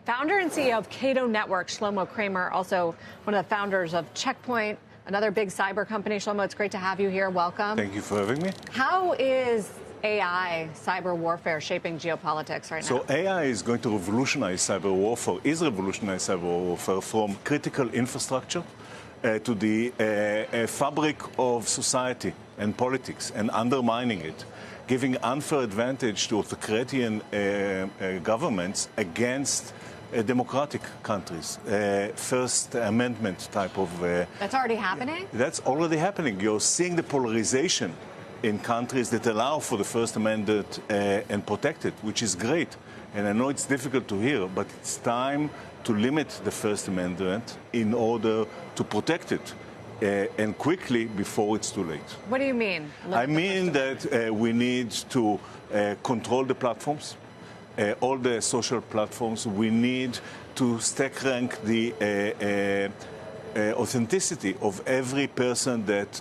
Founder and CEO of Cato Network, Shlomo Kramer, also one of the founders of Checkpoint, another big cyber company. Shlomo, it's great to have you here. Welcome. Thank you for having me. How is AI, cyber warfare, shaping geopolitics right now? So AI is going to revolutionize cyber warfare, from critical infrastructure to the fabric of society and politics and undermining it, giving unfair advantage to authoritarian governments against democratic countries, First Amendment type of... That's already happening? That's already happening. You're seeing the polarization in countries that allow for the First Amendment and protect it, which is great. And I know it's difficult to hear, but it's time to limit the First Amendment in order to protect it. And quickly before it's too late. What do you mean? I mean that we need to control the platforms, all the social platforms. We need to stack rank the authenticity of every person that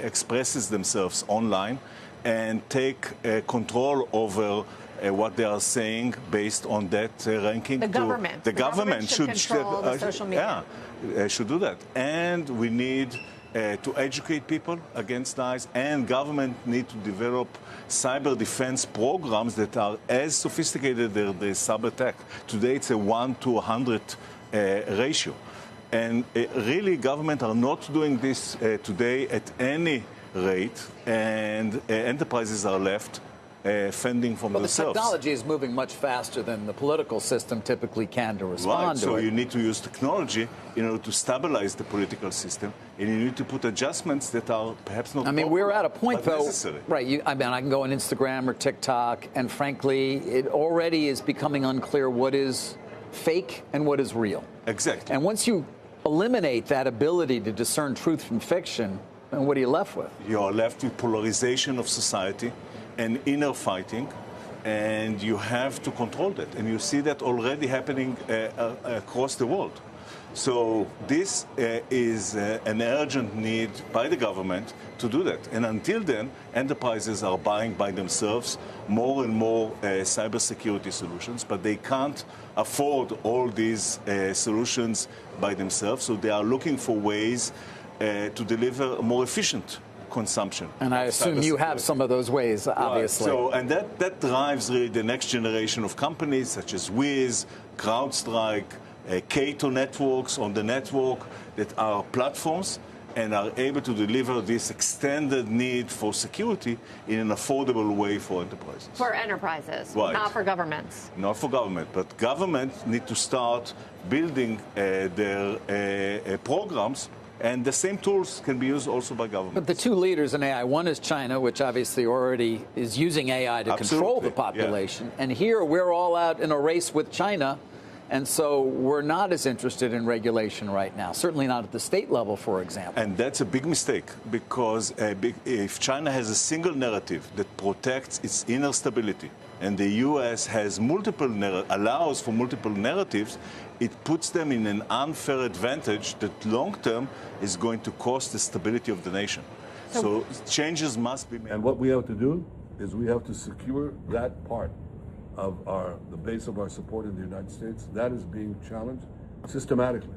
expresses themselves online and take control over what they are saying based on that ranking. The government. The government should control the social media. Yeah, should do that. And we need to educate people against lies, and government need to develop cyber defense programs that are as sophisticated as the cyber attack. Today it's a 1 to 100 ratio. And really, government are not doing this today at any rate, and enterprises are left fending from themselves. The technology is moving much faster than the political system typically can to respond to it. So you need to use technology in order to stabilize the political system, and you need to put adjustments that are perhaps not. I mean, we're at a point, though, necessary. Right? I mean, I can go on Instagram or TikTok, and frankly, it already is becoming unclear what is fake and what is real. Exactly. And once you eliminate that ability to discern truth from fiction, then what are you left with? You're left with polarization of society and inner fighting, and you have to control that. And you see that already happening across the world. So this is an urgent need by the government to do that. And until then, enterprises are buying by themselves more and more cybersecurity solutions, but they can't afford all these solutions by themselves. So they are looking for ways to deliver a more efficient consumption. And I assume you have some of those ways, obviously. Right. So, and that drives really the next generation of companies such as Wiz, CrowdStrike, Cato Networks on the network that are platforms and are able to deliver this extended need for security in an affordable way for enterprises. For enterprises, right. Not for governments. Not for government, but government need to start building their programs. And the same tools can be used also by government. But the two leaders in AI, one is China, which obviously already is using AI to control the population. Yeah. And here we're all out in a race with China. And so we're not as interested in regulation right now, certainly not at the state level, for example. And that's a big mistake, because if China has a single narrative that protects its inner stability, and the U.S. has allows for multiple narratives, it puts them in an unfair advantage that long-term is going to cost the stability of the nation. So changes must be made. And what we have to do is we have to secure that part of the base of our support in the United States. That is being challenged systematically.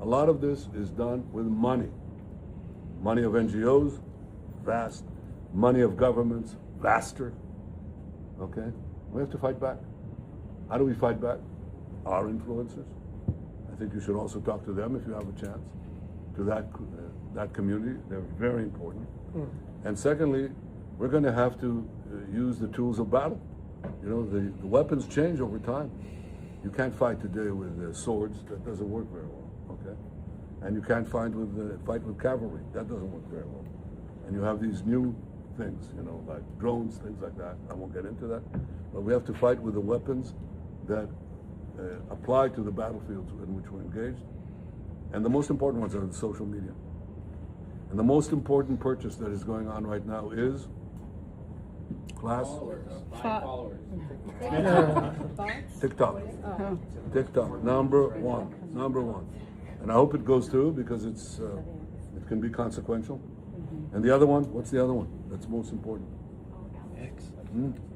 A lot of this is done with money. Money of NGOs, vast. Money of governments, vaster. Okay? We have to fight back. How do we fight back? Our influencers. I think you should also talk to them if you have a chance. To that community, they're very important. And secondly, we're going to have to use the tools of battle. You know, the weapons change over time. You can't fight today with swords. That doesn't work very well. Okay, and you can't fight with cavalry. That doesn't work very well. And you have these new things, you know, like drones, things like that. I won't get into that. But we have to fight with the weapons that apply to the battlefields in which we're engaged. And the most important ones are the social media. And the most important purchase that is going on right now is followers. TikTok. TikTok, number one. And I hope it goes through because it can be consequential. And the other one, what's the other one that's most important? X.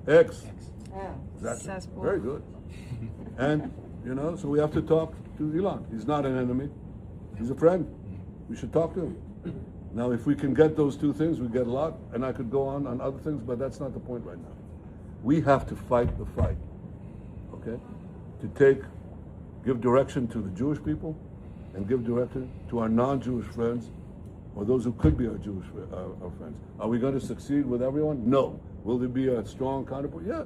X. Exactly. Very good. And, so we have to talk to Elon. He's not an enemy. He's a friend. We should talk to him. Now, if we can get those two things, we get a lot. And I could go on other things, but that's not the point right now. We have to fight the fight, okay? To give direction to the Jewish people and give direction to our non-Jewish friends or those who could be our Jewish our friends. Are we going to succeed with everyone? No. Will there be a strong counterpart? Yes.